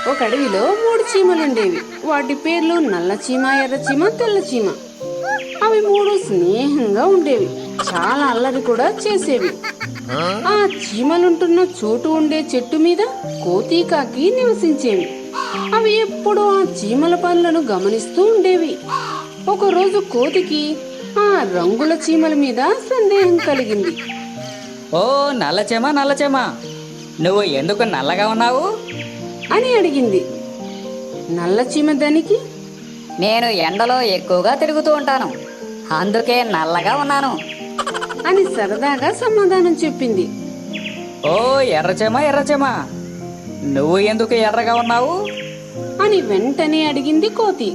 ఒక అడవిలో 3 చీమలుండేవి. వాటి పేర్లు నల్ల చీమ, ఎర్ర చీమ, తెల్ల చీమ. అవి 3 స్నేహంగా ఉండేవి. చాలా అల్లరి కూడా చేసేవి. ఆ చీమలుంటున్న చోటు ఉండే చెట్టు మీద కోతి, కాకి నివసించేవి. అవి ఎప్పుడూ ఆ చీమల పనులను గమనిస్తూ ఉండేవి. ఒకరోజు కోతికి ఆ రంగుల చీమల మీద సందేహం కలిగింది. ఓ నల్లచెమ నల్లచెమ, నువ్వు ఎందుకు నల్లగా ఉన్నావు అని అడిగింది. నల్ల చీమ దానికి, నేను ఎండలో ఎక్కువగా తిరుగుతూ ఉంటాను, అందుకే నల్లగా ఉన్నాను. అని సరదాగా సమాధానం చెప్పింది. ఓ ఎర్రచెమ ఎర్రచెమ, నువ్వు ఎందుకు ఎర్రగా ఉన్నావు అని వెంటనే అడిగింది కోతి.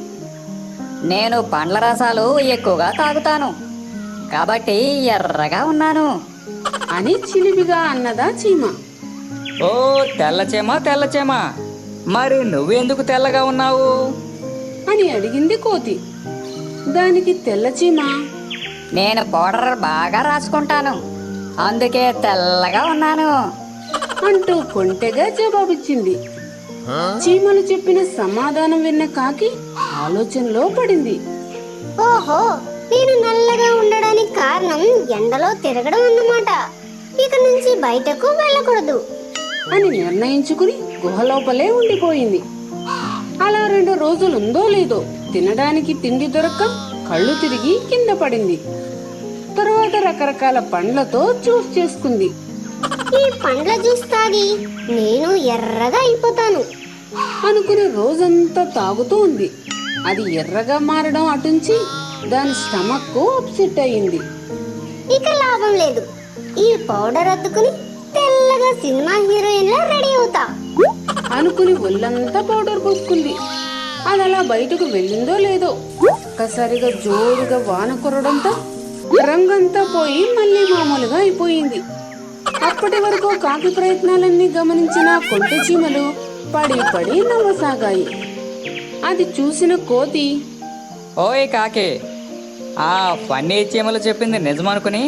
నేను పండ్ల రసాలు ఎక్కువగా తాగుతాను, కాబట్టి ఎర్రగా ఉన్నాను. అని చిలిపిగా అన్నదా చీమ. ఓ తెల్లచెమ తెల్లచెమ, మరి నువ్వెందుకు తెల్లగా ఉన్నావు అని అడిగింది కోతి. దానికి తెల్ల చీమ, నేను పౌడర్ బాగా రాసుకుంటాను, అందుకే తెల్లగా ఉన్నాను. అంటూ కొంటెగా జవాబిచ్చింది. చీమలు చెప్పిన సమాధానం విన్న కాకి ఆలోచనలో పడింది. ఓహో, నేను నల్లగా ఉండడానికి కారణం ఎండలో తిరగడం అన్నమాట. ఇక నుంచి బయటకు వెళ్ళకూడదు అని నిర్ణయించుకుని గుహలోపలే ఉండిపోయింది. అలా 2 రోజులుందో లేదో తినడానికి తిండి దొరక్క కళ్ళు తిరిగి కింద పడింది. తరువాత రకరకాల పండ్లతో జ్యూస్ చేసుకుంది. ఈ పండ్ల జ్యూస్ తాగి నేను ఎర్రగా అయిపోతాను అనుకుని రోజంతా తాగుతూ ఉంది. అది ఎర్రగా మారడం అటుంచి దాని స్టమక్ అప్సెట్ అయింది. ఇక లాభం లేదు. ఈ పౌడర్ అద్దుకుని తెల్లగా సినిమా హీరోయిన్ లా రెడీ అవుతా అనుకుని ఒళ్ళంతా పౌడర్ పూసుకుంది. అది అలా బయటకు వెళ్ళిందో లేదో ఒక్కసారిగా జోరుగా వాన కురవడంతో రంగంతా పోయి మళ్ళీ మామూలుగా అయిపోయింది. అప్పటి వరకు కాకి ప్రయత్నాలన్నీ గమనించిన కొంటె చీమలు పడి పడి నవ్వసాగాయి. అది చూసిన కోతి, ఓయ్ కాకి, ఆ ఫన్నీ చీమలు చెప్పింది నిజమనుకుని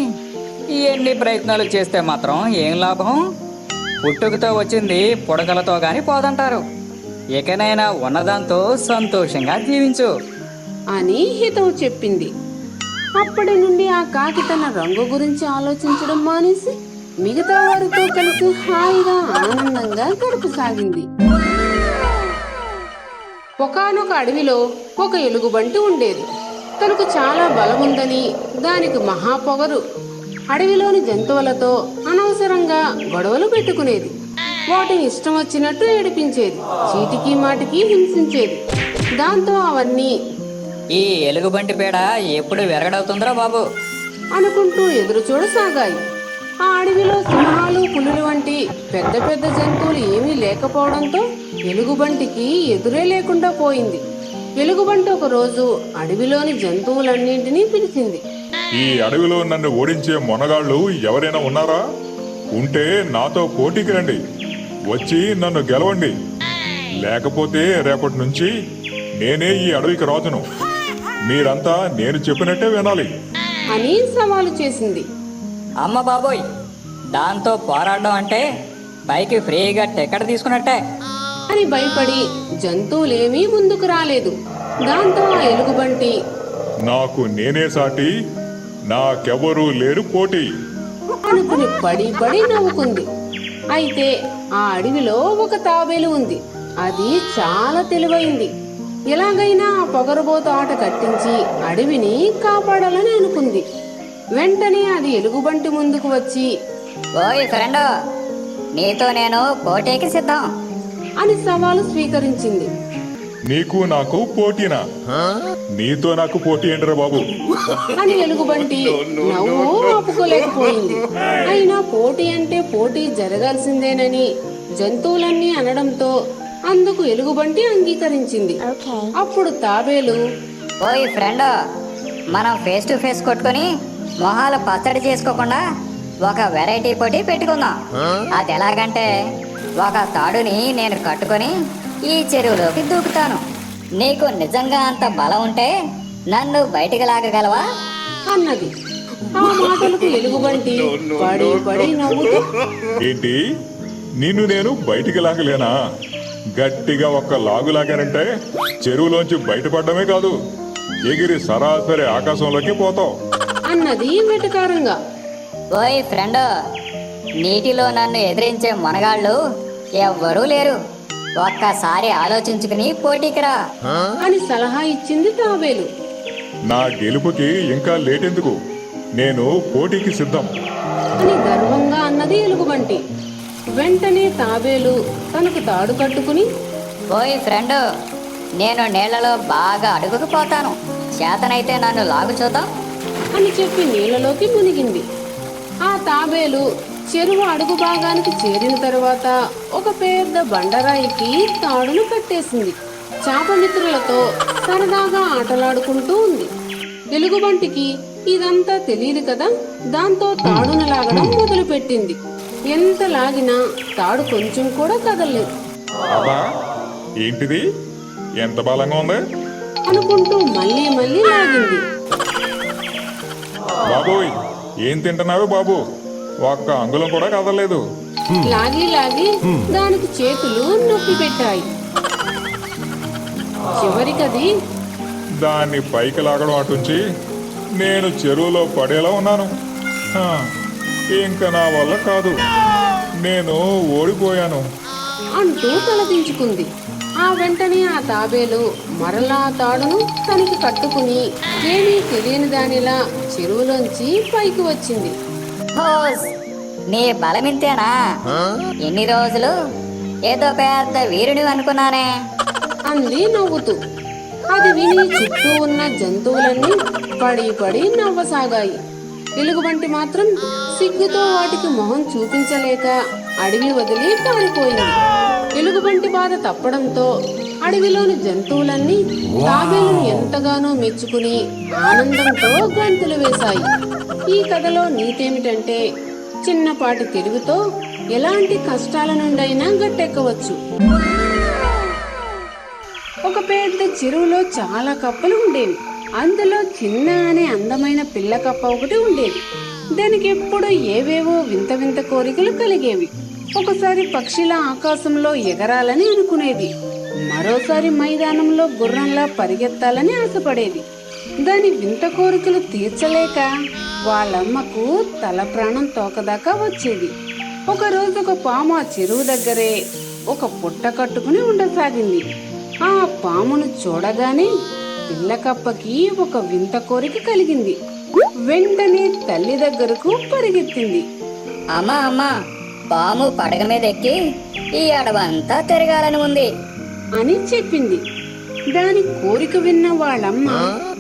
ఎన్ని ప్రయత్నాలు చేస్తే మాత్రం ఏం లాభం? పుట్టుకతో వచ్చింది పొడగలతో గాని పోదంటారు. ఇకనైనా ఉన్నదాంతో సంతోషంగా జీవించు అని హితవు చెప్పింది. అప్పటి నుండి ఆ కాకి తన రంగు గురించి ఆలోచించడం మానేసి మిగతా వారితో కలిసి హాయిగా ఆనందంగా గడపసాగింది. ఒకానొక అడవిలో ఒక ఎలుగుబంటి ఉండేది. తనకు చాలా బలముందని దానికి మహాపొగరు. అడవిలోని జంతువులతో అనవసరంగా గొడవలు పెట్టుకునేది. వాటిని ఇష్టం వచ్చినట్టు ఏడిపించేది, చీటికి మాటికి హింసించేది. దాంతో అవన్నీ ఈ ఎలుగుబంటి పేడ ఎప్పుడు విరగడవుతుందిరా బాబు అనుకుంటూ ఎదురు చూడసాగాయి. ఆ అడవిలో సింహాలు, పులులు వంటి పెద్ద పెద్ద జంతువులు ఏమీ లేకపోవడంతో ఎలుగుబంటికి ఎదురే లేకుండా పోయింది. ఎలుగుబంటి ఒక రోజు అడవిలోని జంతువులన్నింటినీ పిలిచింది. ఈ అడవిలో నన్ను ఓడించే మొనగాళ్ళు ఎవరైనా ఉన్నారా? ఉంటే నాతో పోటీకి రండి, వచ్చి నన్ను గెలవండి. లేకపోతే రేపటి నుంచి నేనే ఈ అడవికి రాజును. మీరంతా నేను చెప్పినట్టే వినాలి అని సవాలు చేసింది. అమ్మ బాబోయ్, దాంతో పోరాడడం అంటే పైకి ఫ్రీగా టికెట్ తీసుకున్నట్టే అని భయపడి జంతువులేమీ ముందుకు రాలేదు. దాంతో ఆ ఎలుగుబంటి, నాకు నేనే సాటి, నాకెవరూ లేరు పోటీ అనుకుని పడి పడి నవ్వుకుంది. అయితే ఆ అడవిలో ఒక తాబేలు ఉంది. అది చాలా తెలివైంది. ఎలాగైనా ఆ పొగరబోతు ఆట కట్టించి అడవిని కాపాడాలని అనుకుంది. వెంటనే అది ఎలుగుబంటి ముందుకు వచ్చి, ఓయ్ ఫ్రెండ్, నీతో నేను పోటీకి సిద్ధం అని సవాలు స్వీకరించింది. నీకు నాకు పోటీనా? నీతో నాకు పోటీ ఏంటరా బాబు? అని ఎలుగుబంటి నవ్వు ఆపుకోలేకపోయింది. అయినా పోటీ అంటే పోటీ జరగాల్సిందేనని జంతువులన్నీ అనడంతో అందుకు ఎలుగుబంటి అంగీకరించింది. అప్పుడు తాబేలు, ఓయ్ ఫ్రెండ్, మనం ఫేస్ టు ఫేస్ కొట్టుకొని మొహాలు పచ్చడి చేసుకోకుండా ఒక వెరైటీ పోటీ పెట్టుకుందాం. అది ఎలాగంటే, ఒక తాడుని నేను కట్టుకొని ఈ చెరువులోకి దూకుతాను. నీకు నిజంగా అంత బలం ఉంటే నన్ను బయటికి లాగగలవా అన్నది. ఆ మాటలకు ఎలుగుబంటి పడి పడి నవ్వుతూ, ఏంటి, నిన్ను నేను బయటికి లాగలేనా? గట్టిగా ఒక్క లాగు లాగానంటే చెరువులోంచి బయటపడమే కాదు, ఎగిరి సరాసరి ఆకాశంలోకి పోతావు. అన్నది వెటకారంగా. ఓయ్ ఫ్రెండ్, నీటిలో నన్ను ఎదిరించే మనగాళ్ళు ఎవ్వరూ లేరు. ఒక్కసారి ఆలోచించుకుని పోటీకి రా. అని సలహా ఇచ్చింది తాబేలు. నా గెలుపుకి ఇంకా లేటెందుకు, నేను పోటీకి సిద్ధం. అని గర్వంగా అన్నది ఎలుగుబంటి. వెంటనే తాబేలు తనకు తాడు కట్టుకుని, ఓయ్ ఫ్రెండ్, నేను నీళ్లలో బాగా అడుగుకుపోతాను. చేతనైతే నన్ను లాగు చూద్దాం. అని చెప్పి నీళ్ళలోకి మునిగింది. ఆ తాబేలు చెరువు అడుగు భాగానికి చేరిన తరువాత ఒక పెద్ద బండరాయికి తాడును కట్టేసింది. చేప మిత్రులతో సరదాగా ఆటలాడుకుంటూ ఉంది. ఎలుగుబంటికి ఇదంతా తెలియదు కదా, దాంతో తాడును లాగడం మొదలుపెట్టింది. ఎంత లాగినా తాడు కొంచెం కూడా కదలలేదు. అబ్బా, ఏంటిది ఎంత బలంగా ఉంది అనుకుంటూ మళ్ళీ మళ్ళీ లాగింది. బాబోయ్, ఏం తింటున్నావు బాబు, ఒక్క అంగుళం కూడా కదలలేదు. లాగి లాగి దానికి చేతులు నొప్పి పెట్టాయి. చివరికది దాన్ని పైకి లాగడం అటుంచి నేను చెరువులో పడేలా ఉన్నాను. హా, ఇంకా నా వల్ల కాదు, నేను ఓడిపోయాను. అంటూ తలదించుకుంది. ఆ వెంటనే ఆ తాబేలు మరలా తాడును తనకి కట్టుకుని ఏమీ తెలియని దానిలా చెరువులోంచి పైకి వచ్చింది. హోస్, నీ బలమింతేనా? ఎన్ని రోజులు ఏదో పెద్ద వీరుని అనుకున్నానే. అంది నవ్వుతూ. అది విని చుట్టూ ఉన్న జంతువులన్నీ పడి పడి నవ్వసాగాయి. ఎలుగుబంటి మాత్రం సిగ్గుతో వాటికి మొహం చూపించలేక అడవి వదిలి పారిపోయింది. ఎలుగుబంటి బాధ తప్పడంతో అడవిలోని జంతువులన్నీ తాబేలును ఎంతగానో మెచ్చుకుని ఆనందంతో గంతులు వేశాయి. ఈ కథలో నీతేమిటంటే, చిన్నపాటి తెలివితో ఎలాంటి కష్టాల నుండైనా గట్టెక్కవచ్చు. ఒక పెద్ద చెరువులో చాలా కప్పలు ఉండేవి. అందులో చిన్న అనే అందమైన పిల్ల కప్ప ఒకటి ఉండేది. దానికి ఎప్పుడూ ఏవేవో వింత వింత కోరికలు కలిగేవి. ఒకసారి పక్షిలా ఆకాశంలో ఎగరాలని అనుకునేది. మరోసారి మైదానంలో గుర్రంలా పరిగెత్తాలని ఆశపడేది. దాని వింత కోరికలు తీర్చలేక వాళ్ళమ్మకు తల ప్రాణం తోకదాకా వచ్చేది. ఒకరోజు ఒక పాము ఆ చెరువు దగ్గరే ఒక పుట్ట కట్టుకుని ఉండసాగింది. ఆ పామును చూడగానే పిల్లకప్పకి ఒక వింత కోరిక కలిగింది. వెంటనే తల్లి దగ్గరకు పరిగెత్తింది. అమ్మా అమ్మా, పాము పడగ మీద ఎక్కి ఈ అడవంతా తిరగాలని ఉంది అని చెప్పింది. దాని కోరిక విన్న వాళ్ళమ్మ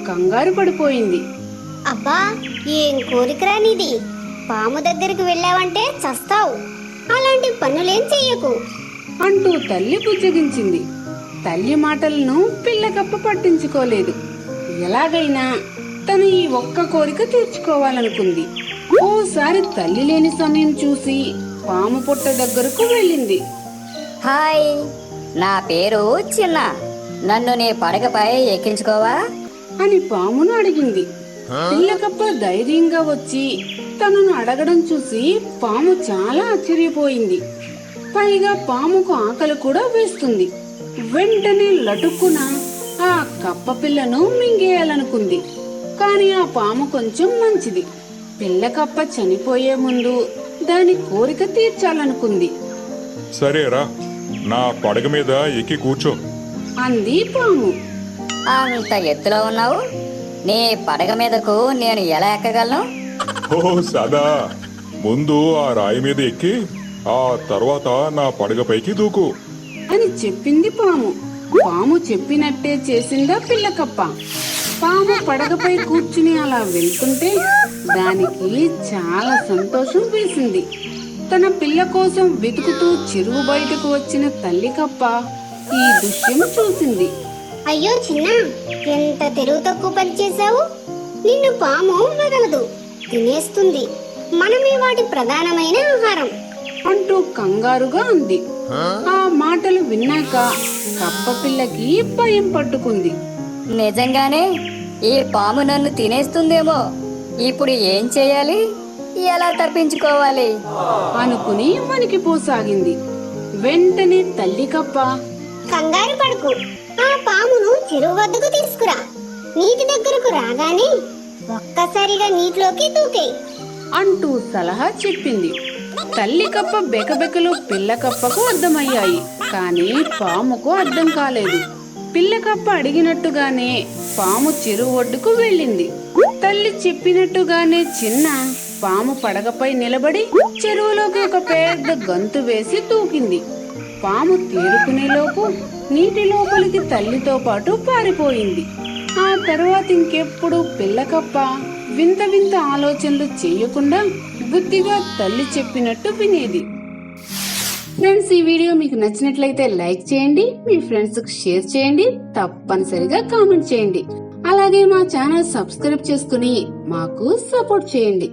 కంగారు పడిపోయింది. అబ్బా, ఏం కోరికరా నీది? పాము దగ్గరికి వెళ్ళావంటే చస్తావు. అలాంటి పనులేం చెయ్యకు అంటూ తల్లి బుజ్జగించింది. తల్లి మాటలను పిల్లకప్ప పట్టించుకోలేదు. ఎలాగైనా తను ఈ ఒక్క కోరిక తీర్చుకోవాలనుకుంది. ఓసారి తల్లి లేని సమయం చూసి పాము పుట్ట దగ్గరకు వెళ్ళింది. హాయ్, నా పేరు చిన్న. నన్ను నీ పడగపై ఎక్కించుకోవా అని పామును అడిగింది. పిల్లకప్ప ధైర్యంగా వచ్చి తనను అడగడం చూసి పాము చాలా ఆశ్చర్యపోయింది. పైగా పాముకు ఆకలి కూడా వేస్తుంది. వెంటనే లటుక్కున ఆ కప్ప పిల్లను మింగేయాలనుకుంది. కానీ ఆ పాము కొంచెం మంచిది. పిల్లకప్ప చనిపోయే ముందు దాని కోరిక తీర్చాలనుకుంది. సరేరా, నా పడగ మీద ఎక్కి కూర్చో అంది పాము. అంత ఎత్తులో ఉన్నావు, నీ పడగ మీదకు నేను ఎలా ఎక్కగలను? ఓ సదా, ముందు ఆ రాయి మీద ఎక్కి ఆ తర్వాత నా పడగపైకి దూకు అని చెప్పింది పాము. పాము చెప్పినట్టే చేసిందా పిల్లకప్ప. పాము పడగపై కూర్చుని అలా వెళ్తుంటే దానికి చాలా సంతోషం వేసింది. తన పిల్ల కోసం వెతుకుతూ చెరువు బయటకు వచ్చిన తల్లి కప్ప ఈ దృశ్యం చూసింది. అయ్యో చిన్న, ఎంత తెలివి తక్కువ పని చేశావు. నిన్ను పాము వదలదు, తినేస్తుంది. మనమే వాటి ప్రధానమైన ఆహారం అంటూ కంగారుగా అంది. ఆ మాటలు విన్నాక కప్ప పిల్లకి భయం పట్టుకుంది. నిజంగానే ఈ పాము నన్ను తినేస్తుందేమో. ఇప్పుడు ఏం చేయాలి? ఎలా తప్పించుకోవాలి? అనుకుని వణికిపోసాగింది. వెంటనే తల్లి కప్ప కంగారు పడుకు. ఆ పామును చెరువు వద్దకు తీసుకురా. నీటి దగ్గరకు రాగానే ఒక్కసారిగా నీటిలోకి దూకేయ్. అంటూ సలహా చెప్పింది. తల్లి కప్ప బెకబెకలు పిల్ల కప్పకు అర్థమయ్యాయి, కానీ పాముకు అర్థం కాలేదు. పిల్ల కప్ప అడిగినట్టుగానే పాము చెరువు ఒడ్డుకు వెళ్ళింది. తల్లి చెప్పినట్టుగానే చిన్న పాము పడగపై నిలబడి చెరువులోకి ఒక పెద్ద గంతు వేసి దూకింది. పాము తేరుకునేలోపు నీటి లోపలికి తల్లితో పాటు పారిపోయింది. ఆ తర్వాత ఇంకెప్పుడు పిల్లకప్ప వింత వింత ఆలోచనలు చేయకుండా బుద్ధిగా తల్లి చెప్పినట్టు వినేది. ఫ్రెండ్స్, ఈ వీడియో మీకు నచ్చినట్లయితే లైక్ చేయండి, మీ ఫ్రెండ్స్ కు షేర్ చేయండి, తప్పనిసరిగా కామెంట్ చేయండి. అలాగే మా ఛానల్ సబ్స్క్రైబ్ చేసుకుని మాకు సపోర్ట్ చేయండి.